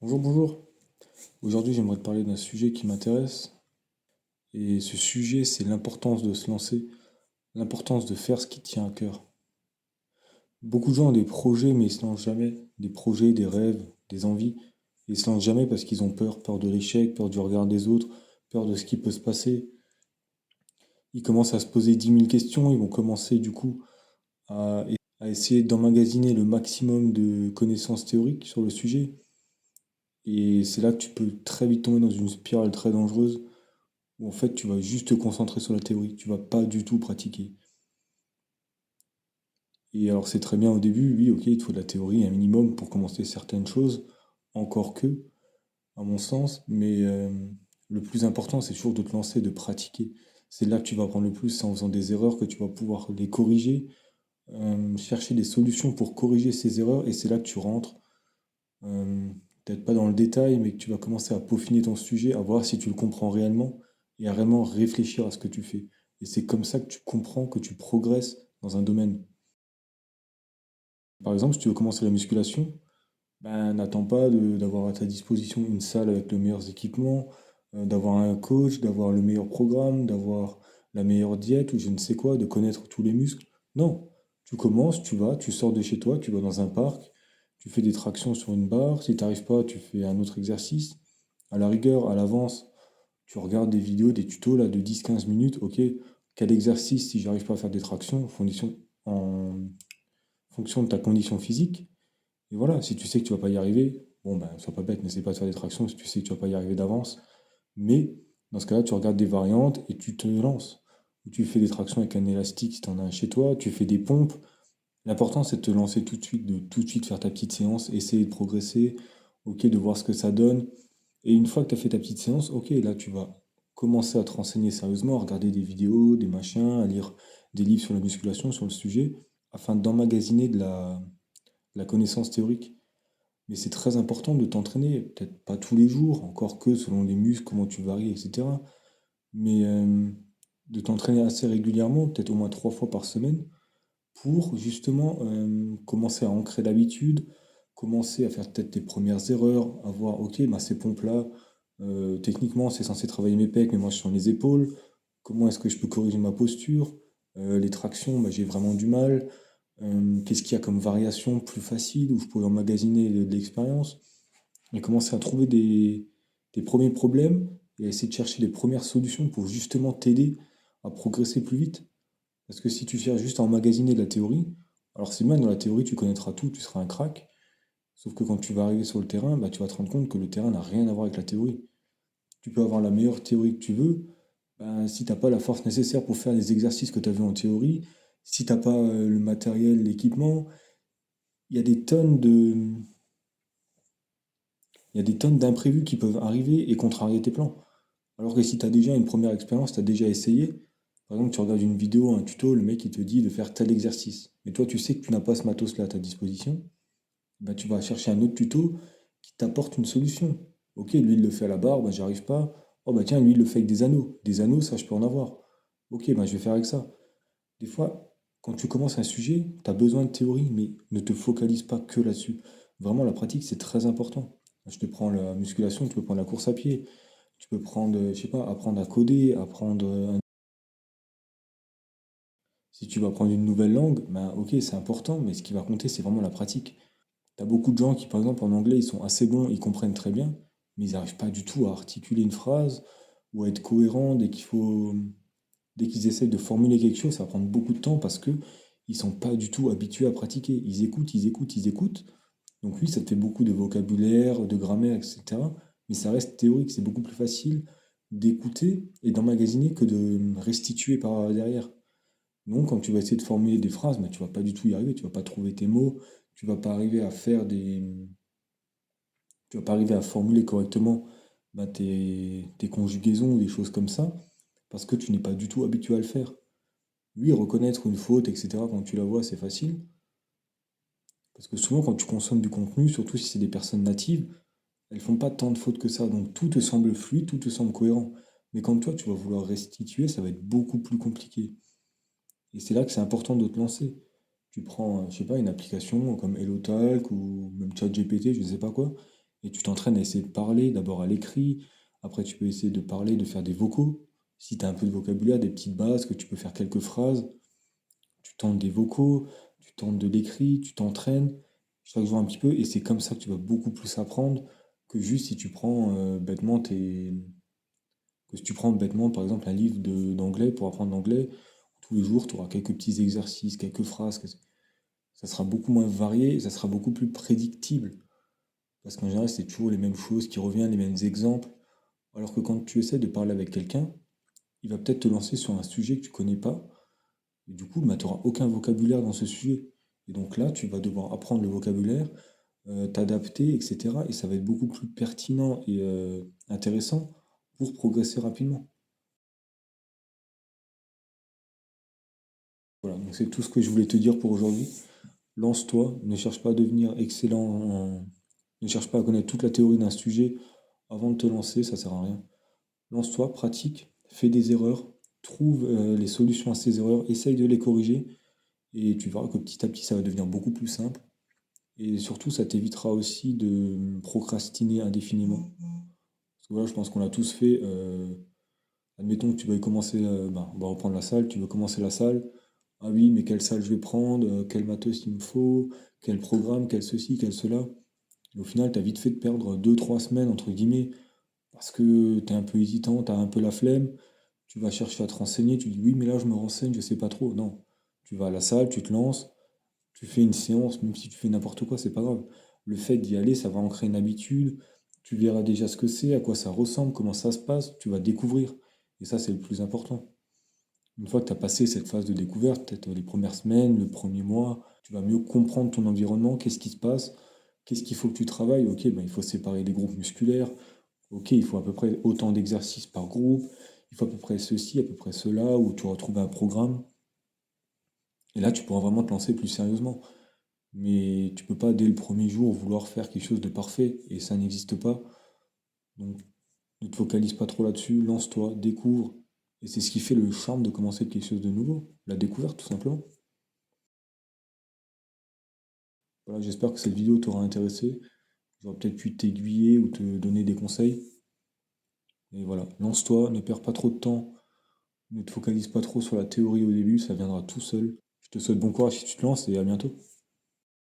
Bonjour, bonjour. Aujourd'hui, j'aimerais te parler d'un sujet qui m'intéresse. Et ce sujet, c'est l'importance de se lancer, l'importance de faire ce qui te tient à cœur. Beaucoup de gens ont des projets, mais ils se lancent jamais. Des projets, des rêves, des envies. Ils se lancent jamais parce qu'ils ont peur, peur de l'échec, peur du regard des autres, peur de ce qui peut se passer. Ils commencent à se poser 10 000 questions, ils vont commencer du coup à, à essayer d'emmagasiner le maximum de connaissances théoriques sur le sujet. Et c'est là que tu peux très vite tomber dans une spirale très dangereuse où en fait tu vas juste te concentrer sur la théorie, tu vas pas du tout pratiquer. Et alors c'est très bien au début, oui, ok, il te faut de la théorie, un minimum pour commencer certaines choses, encore que, à mon sens, mais le plus important c'est toujours de te lancer, de pratiquer. C'est là que tu vas apprendre le plus, c'est en faisant des erreurs que tu vas pouvoir les corriger, chercher des solutions pour corriger ces erreurs, et c'est là que tu rentres, euh, peut-être pas dans le détail, mais que tu vas commencer à peaufiner ton sujet, à voir si tu le comprends réellement, et à vraiment réfléchir à ce que tu fais. Et c'est comme ça que tu comprends que tu progresses dans un domaine. Par exemple, si tu veux commencer la musculation, ben, n'attends pas d'avoir à ta disposition une salle avec les meilleurs équipements, d'avoir un coach, d'avoir le meilleur programme, d'avoir la meilleure diète ou je ne sais quoi, de connaître tous les muscles. Non, tu commences, tu vas, tu sors de chez toi, tu vas dans un parc, tu fais des tractions sur une barre. Si tu n'arrives pas, tu fais un autre exercice. À la rigueur, à l'avance, tu regardes des vidéos, des tutos là, de 10-15 minutes. Ok, quel exercice si j'arrive pas à faire des tractions en fonction de ta condition physique. Et voilà, si tu sais que tu vas pas y arriver, bon ben sois pas bête, n'essaie pas de faire des tractions si tu sais que tu vas pas y arriver d'avance. Mais dans ce cas-là, tu regardes des variantes et tu te lances. Ou tu fais des tractions avec un élastique si tu en as un chez toi, tu fais des pompes. L'important c'est de te lancer tout de suite, de tout de suite faire ta petite séance, essayer de progresser, ok, de voir ce que ça donne. Et une fois que tu as fait ta petite séance, ok, là tu vas commencer à te renseigner sérieusement, à regarder des vidéos, des machins, à lire des livres sur la musculation, sur le sujet, afin d'emmagasiner de la connaissance théorique. Mais c'est très important de t'entraîner, peut-être pas tous les jours, encore que selon les muscles, comment tu varies, etc. Mais de t'entraîner assez régulièrement, peut-être au moins 3 fois par semaine, pour justement commencer à ancrer l'habitude, commencer à faire peut-être tes premières erreurs, à voir, ok, bah, ces pompes-là, techniquement, c'est censé travailler mes pecs, mais moi je suis sur les épaules. Comment est-ce que je peux corriger ma posture? Les tractions, bah, j'ai vraiment du mal. Qu'est-ce qu'il y a comme variation plus facile où je pourrais emmagasiner de l'expérience? Et commencer à trouver des premiers problèmes et à essayer de chercher les premières solutions pour justement t'aider à progresser plus vite. Parce que si tu cherches juste à emmagasiner de la théorie, alors c'est bien, dans la théorie, tu connaîtras tout, tu seras un crack. Sauf que quand tu vas arriver sur le terrain, bah, tu vas te rendre compte que le terrain n'a rien à voir avec la théorie. Tu peux avoir la meilleure théorie que tu veux, bah, si tu n'as pas la force nécessaire pour faire les exercices que tu as vus en théorie, si tu n'as pas le matériel, l'équipement, il y a des tonnes il y a des tonnes d'imprévus qui peuvent arriver et contrarier tes plans. Alors que si tu as déjà une première expérience, tu as déjà essayé, par exemple, tu regardes une vidéo, un tuto, le mec il te dit de faire tel exercice. Mais toi, tu sais que tu n'as pas ce matos-là à ta disposition, bah, tu vas chercher un autre tuto qui t'apporte une solution. Ok, lui il le fait à la barre, bah, j'y arrive pas. Oh bah tiens, lui il le fait avec des anneaux. Des anneaux, ça je peux en avoir. Ok, bah, je vais faire avec ça. Des fois, quand tu commences un sujet, tu as besoin de théorie, mais ne te focalise pas que là-dessus. Vraiment, la pratique, c'est très important. Je te prends la musculation, tu peux prendre la course à pied, tu peux prendre, je sais pas, apprendre à coder, apprendre. Si tu vas apprendre une nouvelle langue, ben ok, c'est important, mais ce qui va compter, c'est vraiment la pratique. T'as beaucoup de gens qui, par exemple, en anglais, ils sont assez bons, ils comprennent très bien, mais ils n'arrivent pas du tout à articuler une phrase ou à être cohérents dès qu'ils essayent de formuler quelque chose, ça va prendre beaucoup de temps parce que ils sont pas du tout habitués à pratiquer. Ils écoutent, ils écoutent, ils écoutent. Donc oui, ça te fait beaucoup de vocabulaire, de grammaire, etc. Mais ça reste théorique, c'est beaucoup plus facile d'écouter et d'emmagasiner que de restituer par derrière. Donc, quand tu vas essayer de formuler des phrases, bah, tu vas pas du tout y arriver, tu vas pas trouver tes mots, tu vas pas arriver à faire tu vas pas arriver à formuler correctement bah, tes conjugaisons ou des choses comme ça, parce que tu n'es pas du tout habitué à le faire. Oui, reconnaître une faute, etc., quand tu la vois, c'est facile, parce que souvent, quand tu consommes du contenu, surtout si c'est des personnes natives, elles font pas tant de fautes que ça, donc tout te semble fluide, tout te semble cohérent. Mais quand toi, tu vas vouloir restituer, ça va être beaucoup plus compliqué. Et c'est là que c'est important de te lancer. Tu prends, je sais pas, une application comme HelloTalk ou même ChatGPT, je ne sais pas quoi, et tu t'entraînes à essayer de parler, d'abord à l'écrit, après tu peux essayer de parler, de faire des vocaux, si tu as un peu de vocabulaire, des petites bases, que tu peux faire quelques phrases, tu tentes des vocaux, tu tentes de l'écrit, tu t'entraînes chaque jour un petit peu, et c'est comme ça que tu vas beaucoup plus apprendre que juste si tu prends bêtement que si tu prends bêtement par exemple un livre d'anglais pour apprendre l'anglais, tous les jours tu auras quelques petits exercices, quelques phrases, ça sera beaucoup moins varié, et ça sera beaucoup plus prédictible. Parce qu'en général, c'est toujours les mêmes choses qui reviennent, les mêmes exemples. Alors que quand tu essaies de parler avec quelqu'un, il va peut-être te lancer sur un sujet que tu connais pas. Et du coup, bah, tu n'auras aucun vocabulaire dans ce sujet. Et donc là, tu vas devoir apprendre le vocabulaire, t'adapter, etc. Et ça va être beaucoup plus pertinent et intéressant pour progresser rapidement. Voilà, donc c'est tout ce que je voulais te dire pour aujourd'hui. Lance-toi, ne cherche pas à devenir excellent, ne cherche pas à connaître toute la théorie d'un sujet avant de te lancer, ça sert à rien. Lance-toi, pratique, fais des erreurs, trouve les solutions à ces erreurs, essaye de les corriger, et tu verras que petit à petit, ça va devenir beaucoup plus simple. Et surtout, ça t'évitera aussi de procrastiner indéfiniment. Parce que voilà, je pense qu'on l'a tous fait. Admettons que tu veuilles commencer, on va reprendre la salle, tu veux commencer la salle. Ah oui, mais quelle salle je vais prendre, quel matos il me faut, quel programme, quel ceci, quel cela. Et au final, tu as vite fait de perdre 2 3 semaines, entre guillemets, parce que tu es un peu hésitant, tu as un peu la flemme. Tu vas chercher à te renseigner, tu dis oui, mais là je me renseigne, je sais pas trop. Non, tu vas à la salle, tu te lances, tu fais une séance, même si tu fais n'importe quoi, c'est pas grave. Le fait d'y aller, ça va ancrer une habitude. Tu verras déjà ce que c'est, à quoi ça ressemble, comment ça se passe, tu vas découvrir. Et ça, c'est le plus important. Une fois que tu as passé cette phase de découverte, peut-être les premières semaines, le premier mois, tu vas mieux comprendre ton environnement, qu'est-ce qui se passe, qu'est-ce qu'il faut que tu travailles. Ok, ben, il faut séparer les groupes musculaires. Ok, il faut à peu près autant d'exercices par groupe. Il faut à peu près ceci, à peu près cela, où tu retrouves un programme. Et là, tu pourras vraiment te lancer plus sérieusement. Mais tu peux pas dès le premier jour vouloir faire quelque chose de parfait et ça n'existe pas. Donc ne te focalise pas trop là-dessus, lance-toi, découvre. Et c'est ce qui fait le charme de commencer quelque chose de nouveau, la découverte tout simplement. Voilà, j'espère que cette vidéo t'aura intéressé. J'aurais peut-être pu t'aiguiller ou te donner des conseils. Et voilà, lance-toi, ne perds pas trop de temps, ne te focalise pas trop sur la théorie au début, ça viendra tout seul. Je te souhaite bon courage si tu te lances et à bientôt.